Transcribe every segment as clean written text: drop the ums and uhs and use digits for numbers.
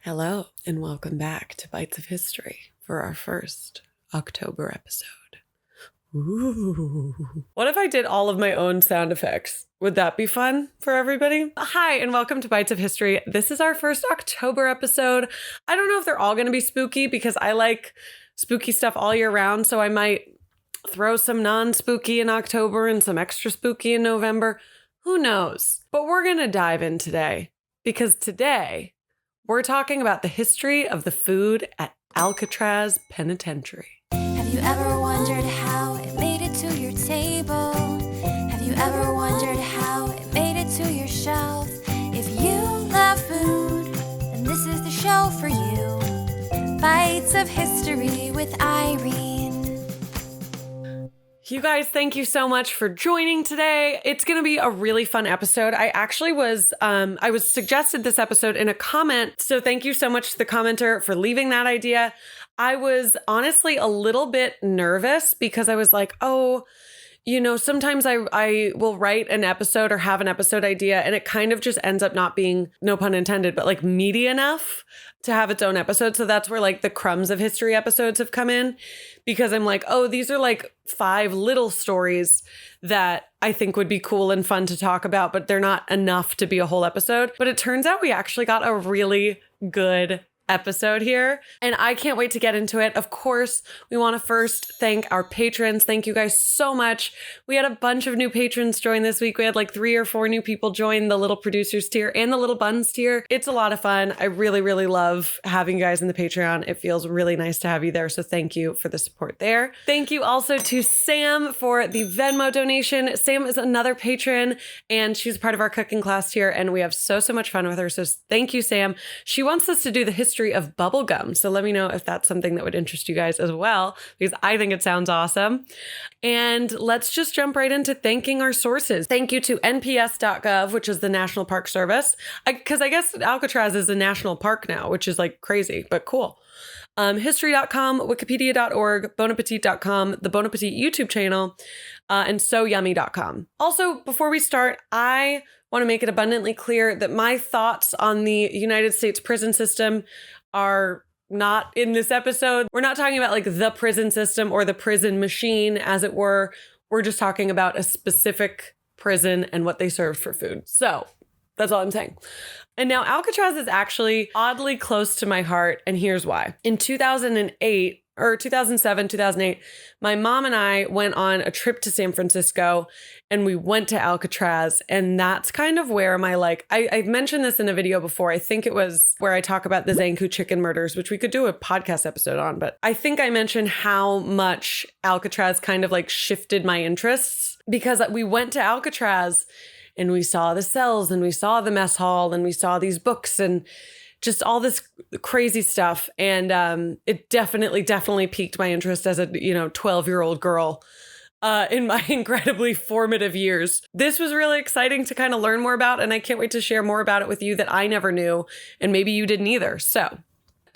Hello, and welcome back to Bites of History for our first October episode. Ooh. What if I did all of my own sound effects? Would that be fun for everybody? Hi, and welcome to Bites of History. This is our first October episode. I don't know if they're all going to be spooky because I like spooky stuff all year round, so I might throw some non-spooky in October and some extra spooky in November. Who knows? But we're going to dive in today because today we're talking about the history of the food at Alcatraz Penitentiary. Have you ever wondered how it made it to your table? Have you ever wondered how it made it to your shelf? If you love food, then this is the show for you. Bites of History with Irene. You guys, thank you so much for joining today. It's going to be a really fun episode. I actually was suggested this episode in a comment. So thank you so much to the commenter for leaving that idea. I was honestly a little bit nervous because I was like, sometimes I will write an episode or have an episode idea and it kind of just ends up not being, no pun intended, but like meaty enough to have its own episode. So that's where like the Crumbs of History episodes have come in, because I'm like, these are like 5 little stories that I think would be cool and fun to talk about, but they're not enough to be a whole episode. But it turns out we actually got a really good episode here, and I can't wait to get into it. Of course, we want to first thank our patrons. Thank you guys so much. We had a bunch of new patrons join this week. We had like 3 or 4 new people join the Little Producers tier and the Little Buns tier. It's a lot of fun. I really, really love having you guys in the Patreon. It feels really nice to have you there. So thank you for the support there. Thank you also to Sam for the Venmo donation. Sam is another patron and she's part of our cooking class tier, and we have so much fun with her. So thank you, Sam. She wants us to do the history of bubblegum. So let me know if that's something that would interest you guys as well, because I think it sounds awesome. And let's just jump right into thanking our sources. Thank you to nps.gov, which is the National Park Service, because I guess Alcatraz is a national park now, which is like crazy, but cool. History.com, wikipedia.org, bonappetit.com, the Bon Appetit YouTube channel, and soyummy.com. Also, before we start, I want to make it abundantly clear that my thoughts on the United States prison system are not in this episode. We're not talking about like the prison system or the prison machine, as it were. We're just talking about a specific prison and what they served for food. So that's all I'm saying. And now Alcatraz is actually oddly close to my heart, and here's why. In 2008, or 2007, 2008, my mom and I went on a trip to San Francisco and we went to Alcatraz. And that's kind of where my I've mentioned this in a video before. I think it was where I talk about the Zankou chicken murders, which we could do a podcast episode on. But I think I mentioned how much Alcatraz kind of like shifted my interests, because we went to Alcatraz and we saw the cells and we saw the mess hall and we saw these books and just all this crazy stuff. And it definitely piqued my interest as a 12-year-old girl in my incredibly formative years. This was really exciting to kind of learn more about, and I can't wait to share more about it with you that I never knew, and maybe you didn't either. So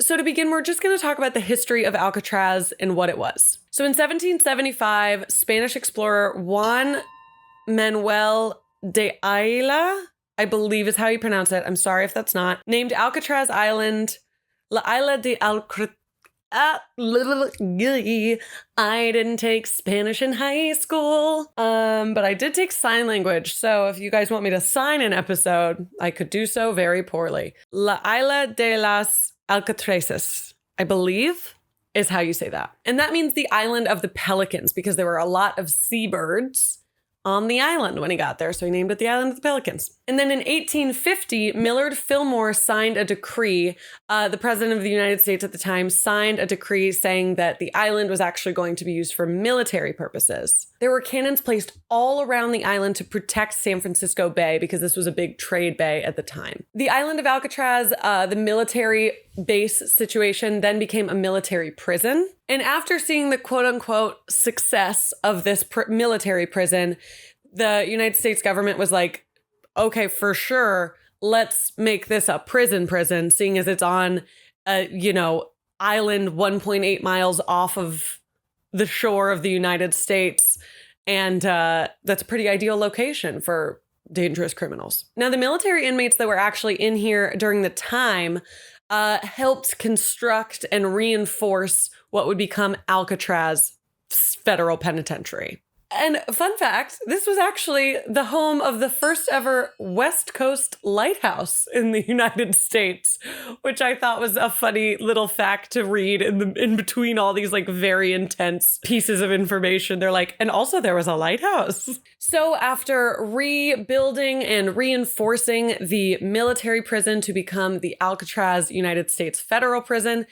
to begin, we're just going to talk about the history of Alcatraz and what it was. So in 1775, Spanish explorer Juan Manuel de Ayala, I believe is how you pronounce it, I'm sorry if that's not, named Alcatraz Island La Isla de Alcatraz. I didn't take Spanish in high school, but I did take sign language. So if you guys want me to sign an episode, I could do so very poorly. La Isla de las Alcatrazes, I believe, is how you say that. And that means the island of the pelicans, because there were a lot of seabirds on the island when he got there. So he named it the Island of the Pelicans. And then in 1850, Millard Fillmore signed a decree. The president of the United States at the time signed a decree saying that the island was actually going to be used for military purposes. There were cannons placed all around the island to protect San Francisco Bay, because this was a big trade bay at the time. The island of Alcatraz, the military base situation, then became a military prison. And after seeing the quote unquote success of this military prison, the United States government was like, okay, for sure, let's make this a prison, seeing as it's on island 1.8 miles off of the shore of the United States. And that's a pretty ideal location for dangerous criminals. Now, the military inmates that were actually in here during the time helped construct and reinforce what would become Alcatraz Federal Penitentiary. And fun fact, this was actually the home of the first ever West Coast lighthouse in the United States, which I thought was a funny little fact to read in between all these like very intense pieces of information. They're like, and also there was a lighthouse. So after rebuilding and reinforcing the military prison to become the Alcatraz United States Federal Prison,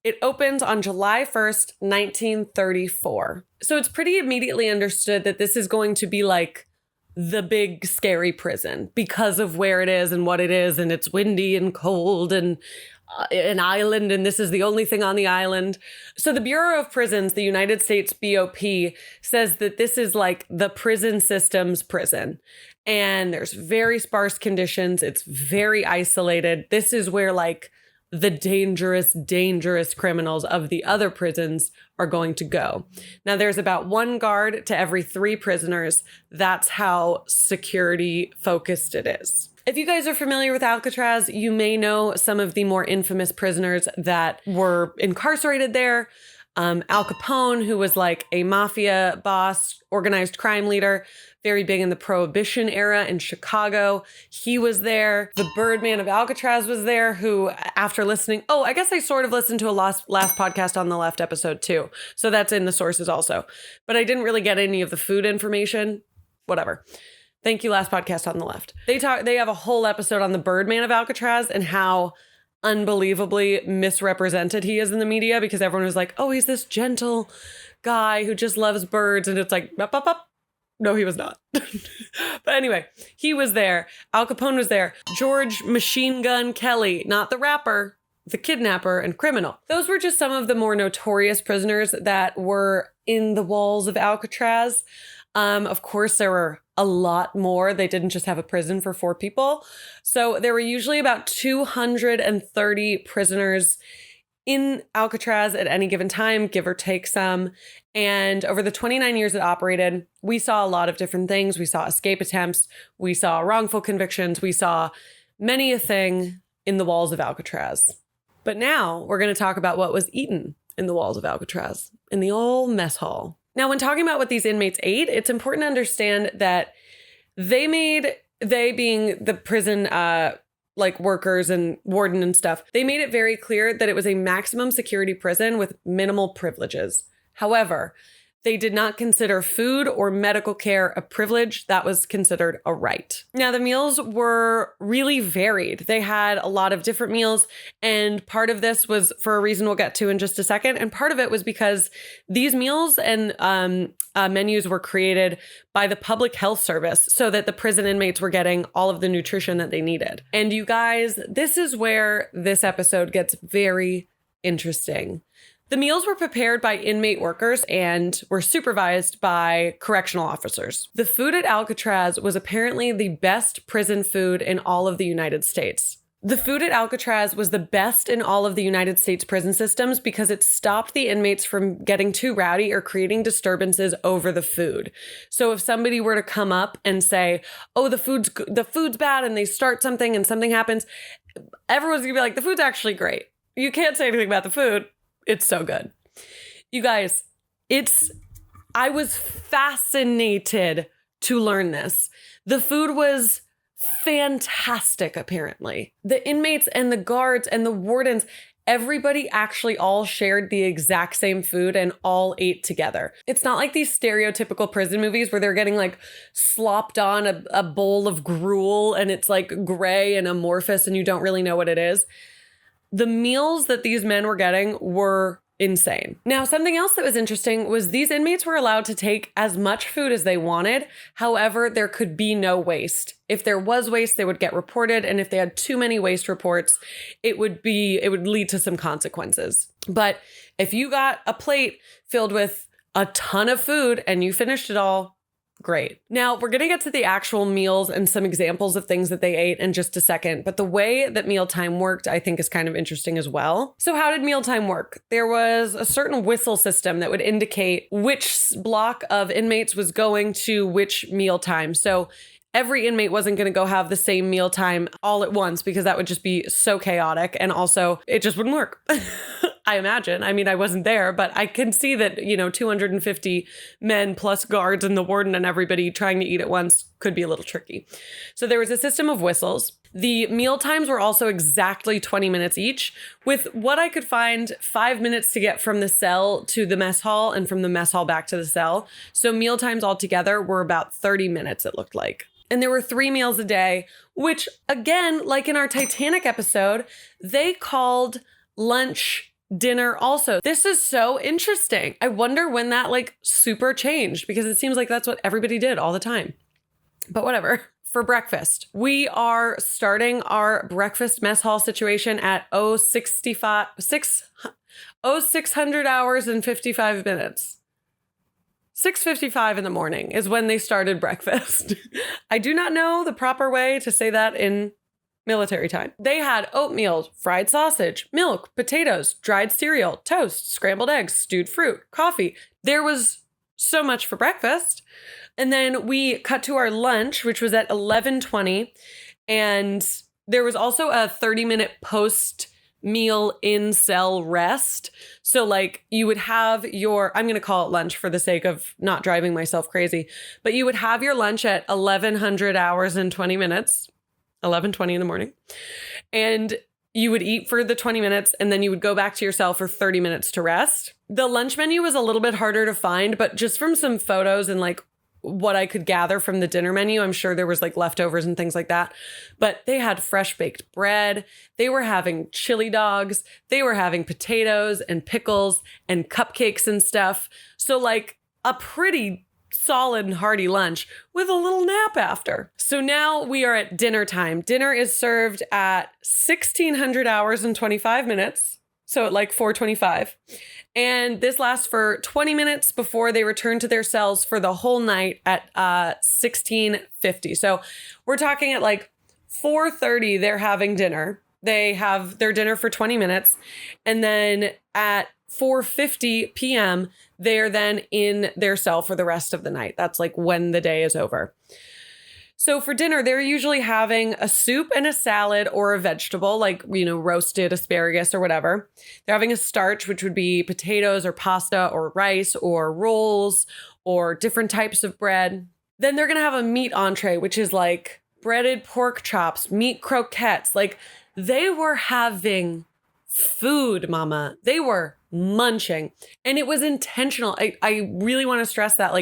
it opens on July 1st, 1934. So it's pretty immediately understood that this is going to be like the big scary prison because of where it is and what it is. And it's windy and cold and an island. And this is the only thing on the island. So the Bureau of Prisons, the United States BOP, says that this is like the prison system's prison. And there's very sparse conditions. It's very isolated. This is where like the dangerous criminals of the other prisons are going to go. Now, there's about one guard to every 3 prisoners. That's how security focused it is. If you guys are familiar with Alcatraz, you may know some of the more infamous prisoners that were incarcerated there. Al Capone, who was like a mafia boss, organized crime leader, very big in the Prohibition era in Chicago. He was there. The Birdman of Alcatraz was there, who after listening, I guess I sort of listened to a last podcast on the left episode too. So that's in the sources also. But I didn't really get any of the food information. Whatever. Thank you, last podcast on the left. They have a whole episode on the Birdman of Alcatraz and how unbelievably misrepresented he is in the media, because everyone was like, oh, he's this gentle guy who just loves birds. And it's like, up. No, he was not. But anyway, he was there. Al Capone was there. George Machine Gun Kelly, not the rapper, the kidnapper and criminal. Those were just some of the more notorious prisoners that were in the walls of Alcatraz. Of course, there were a lot more. They didn't just have a prison for 4 people. So there were usually about 230 prisoners in Alcatraz at any given time, give or take some. And over the 29 years it operated, we saw a lot of different things. We saw escape attempts. We saw wrongful convictions. We saw many a thing in the walls of Alcatraz. But now we're going to talk about what was eaten in the walls of Alcatraz, in the old mess hall. Now, when talking about what these inmates ate, it's important to understand that they being the prison like workers and warden and stuff, they made it very clear that it was a maximum security prison with minimal privileges. However, they did not consider food or medical care a privilege. That was considered a right. Now, the meals were really varied. They had a lot of different meals, and part of this was for a reason we'll get to in just a second. And part of it was because these meals and menus were created by the Public Health Service so that the prison inmates were getting all of the nutrition that they needed. And you guys, this is where this episode gets very interesting. The meals were prepared by inmate workers and were supervised by correctional officers. The food at Alcatraz was apparently the best prison food in all of the United States. The food at Alcatraz was the best in all of the United States prison systems because it stopped the inmates from getting too rowdy or creating disturbances over the food. So if somebody were to come up and say, oh, the food's bad, and they start something and something happens, everyone's gonna be like, the food's actually great. You can't say anything about the food. It's so good. You guys, I was fascinated to learn this. The food was fantastic, apparently. The inmates and the guards and the wardens, everybody actually all shared the exact same food and all ate together. It's not like these stereotypical prison movies where they're getting like slopped on a bowl of gruel and it's like gray and amorphous and you don't really know what it is. The meals that these men were getting were insane. Now, something else that was interesting was these inmates were allowed to take as much food as they wanted. However, there could be no waste. If there was waste, they would get reported. And if they had too many waste reports, it would lead to some consequences. But if you got a plate filled with a ton of food and you finished it all, great. Now, we're going to get to the actual meals and some examples of things that they ate in just a second, but the way that mealtime worked, I think, is kind of interesting as well. So how did mealtime work? There was a certain whistle system that would indicate which block of inmates was going to which mealtime. So every inmate wasn't going to go have the same mealtime all at once because that would just be so chaotic. And also it just wouldn't work. I imagine. I mean, I wasn't there, but I can see that, 250 men plus guards and the warden and everybody trying to eat at once could be a little tricky. So there was a system of whistles. The meal times were also exactly 20 minutes each, with what I could find 5 minutes to get from the cell to the mess hall and from the mess hall back to the cell. So meal times altogether were about 30 minutes, it looked like. And there were 3 meals a day, which again, like in our Titanic episode, they called lunch dinner also. This is so interesting. I wonder when that super changed, because it seems like that's what everybody did all the time. But whatever. For breakfast, we are starting our breakfast mess hall situation at 600 hours and 55 minutes. 6:55 in the morning is when they started breakfast. I do not know the proper way to say that in military time. They had oatmeal, fried sausage, milk, potatoes, dried cereal, toast, scrambled eggs, stewed fruit, coffee. There was so much for breakfast. And then we cut to our lunch, which was at 11:20. And there was also a 30-minute post-meal in-cell rest. So you would have I'm going to call it lunch for the sake of not driving myself crazy, but you would have your lunch at 1100 hours and 20 minutes. 11:20 in the morning. And you would eat for the 20 minutes and then you would go back to your cell for 30 minutes to rest. The lunch menu was a little bit harder to find, but just from some photos and what I could gather from the dinner menu, I'm sure there was leftovers and things like that. But they had fresh baked bread. They were having chili dogs. They were having potatoes and pickles and cupcakes and stuff. So a pretty solid and hearty lunch with a little nap after. So now we are at dinner time. Dinner is served at 1600 hours and 25 minutes. So at 4:25. And this lasts for 20 minutes before they return to their cells for the whole night at 1650. So we're talking at 4:30, they're having dinner. They have their dinner for 20 minutes. And then at 4:50 p.m., they're then in their cell for the rest of the night. That's when the day is over. So for dinner, they're usually having a soup and a salad or a vegetable, roasted asparagus or whatever. They're having a starch, which would be potatoes or pasta or rice or rolls or different types of bread. Then they're going to have a meat entree, which is breaded pork chops, meat croquettes. They were having food, mama. They were munching. And it was intentional. I really want to stress that.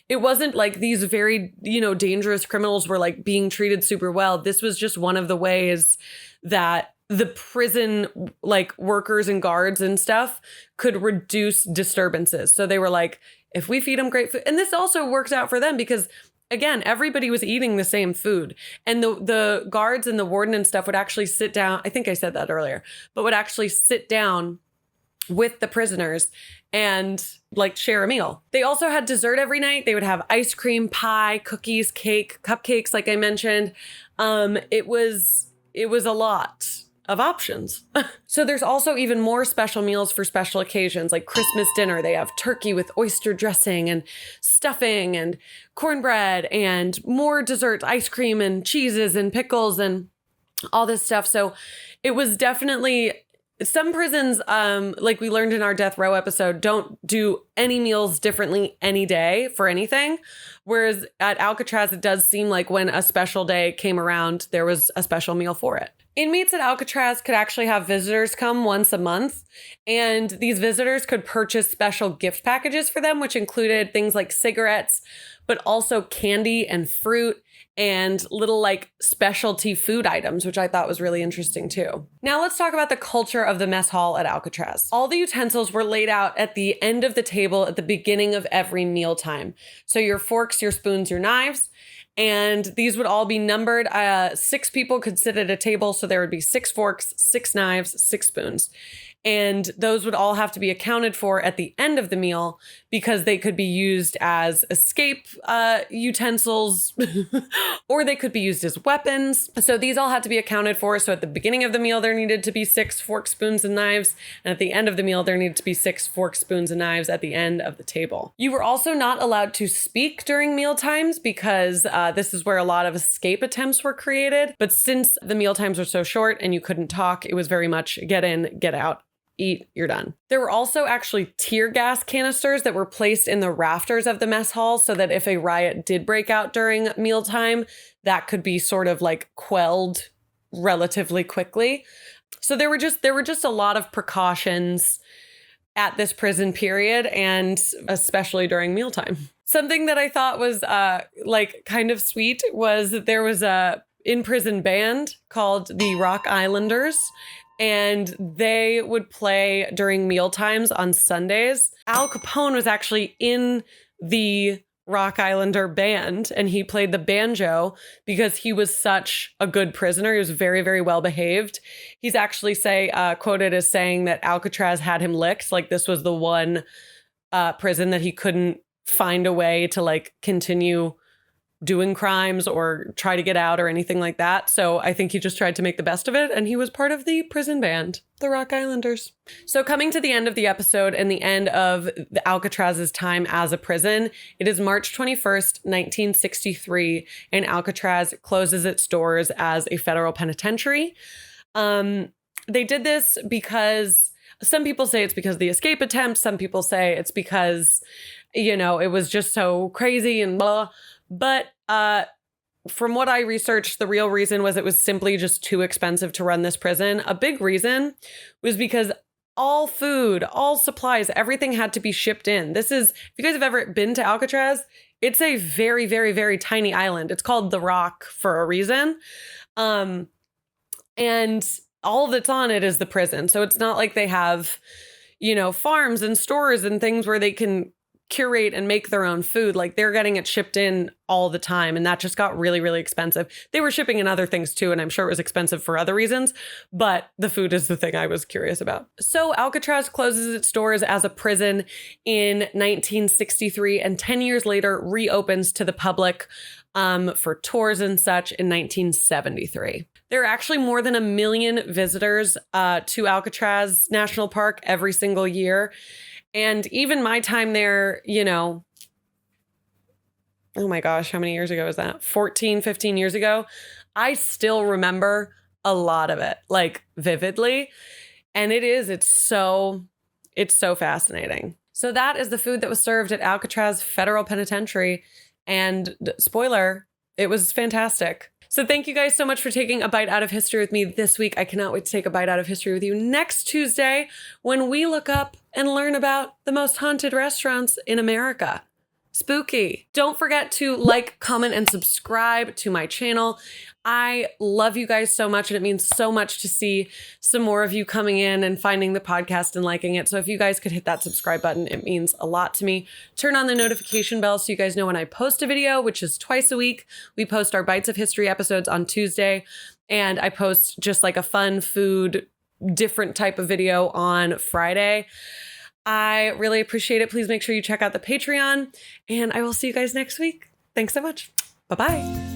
It wasn't these very, dangerous criminals were being treated super well. This was just one of the ways that the prison workers and guards and stuff could reduce disturbances. So they were if we feed them great food. And this also works out for them because, again, everybody was eating the same food. And the guards and the warden and stuff would actually sit down. I think I said that earlier, but would actually sit down with the prisoners and share a meal. They also had dessert every night. They would have ice cream, pie, cookies, cake, cupcakes, like I mentioned. It was a lot of options. So there's also even more special meals for special occasions, like Christmas dinner. They have turkey with oyster dressing and stuffing and cornbread and more desserts, ice cream and cheeses and pickles and all this stuff. So it was definitely... Some prisons, like we learned in our death row episode, don't do any meals differently any day for anything. Whereas at Alcatraz, it does seem like when a special day came around, there was a special meal for it. Inmates at Alcatraz could actually have visitors come once a month. And these visitors could purchase special gift packages for them, which included things like cigarettes, but also candy and fruit and little specialty food items, which I thought was really interesting too. Now let's talk about the culture of the mess hall at Alcatraz. All the utensils were laid out at the end of the table at the beginning of every mealtime. So your forks, your spoons, your knives, and these would all be numbered. 6 people could sit at a table, so there would be 6 forks, 6 knives, 6 spoons. And those would all have to be accounted for at the end of the meal because they could be used as escape utensils or they could be used as weapons. So these all had to be accounted for. So at the beginning of the meal, there needed to be 6 forks, spoons, and knives. And at the end of the meal, there needed to be 6 forks, spoons, and knives at the end of the table. You were also not allowed to speak during meal times because this is where a lot of escape attempts were created. But since the meal times were so short and you couldn't talk, it was very much get in, get out. Eat, you're done. There were also actually tear gas canisters that were placed in the rafters of the mess hall so that if a riot did break out during mealtime, that could be sort of like quelled relatively quickly. So there were just a lot of precautions at this prison period, and especially during mealtime. Something that I thought was like kind of sweet was that there was a in-prison band called the Rock Islanders, and they would play during meal times on Sundays. Al Capone was actually in the Rock Islander band, and he played the banjo because he was such a good prisoner. He was very, very well behaved. He's actually quoted as saying that Alcatraz had him licked. Like this was the one prison that he couldn't find a way to like continue doing crimes or try to get out or anything like that. So I think he just tried to make the best of it, and he was part of the prison band, the Rock Islanders. So coming to the end of the episode and the end of the Alcatraz's time as a prison, it is March 21st, 1963, and Alcatraz closes its doors as a federal penitentiary. They did this because some people say it's because of the escape attempt. Some people say it's because, you know, it was just so crazy and blah. But from what I researched, the real reason was it was simply just too expensive to run this prison. A big reason was because all food, all supplies, everything had to be shipped in. If you guys have ever been to Alcatraz, it's a very, very, very tiny island. It's called the Rock for a reason. And all that's on it is the prison. So it's not like they have, you know, farms and stores and things where they can curate and make their own food. Like they're getting it shipped in all the time, and that just got really, really expensive. They were shipping in other things too, and I'm sure it was expensive for other reasons, but the food is the thing I was curious about. So Alcatraz closes its doors as a prison in 1963, and 10 years later reopens to the public for tours and such in 1973. There are actually more than 1 million visitors to Alcatraz National Park every single year. And even my time there, you know, oh my gosh, how many years ago was that? 14, 15 years ago. I still remember a lot of it, like vividly. And it's so fascinating. So that is the food that was served at Alcatraz Federal Penitentiary. And spoiler, it was fantastic. So thank you guys so much for taking a bite out of history with me this week. I cannot wait to take a bite out of history with you next Tuesday when we look up and learn about the most haunted restaurants in America. Spooky. Don't forget to like, comment, and subscribe to my channel. I love you guys so much, and it means so much to see some more of you coming in and finding the podcast and liking it. So if you guys could hit that subscribe button, it means a lot to me. Turn on the notification bell so you guys know when I post a video, which is twice a week. We post our Bites of History episodes on Tuesday, and I post just like a fun food, different type of video on Friday. I really appreciate it. Please make sure you check out the Patreon, and I will see you guys next week. Thanks so much. Bye-bye.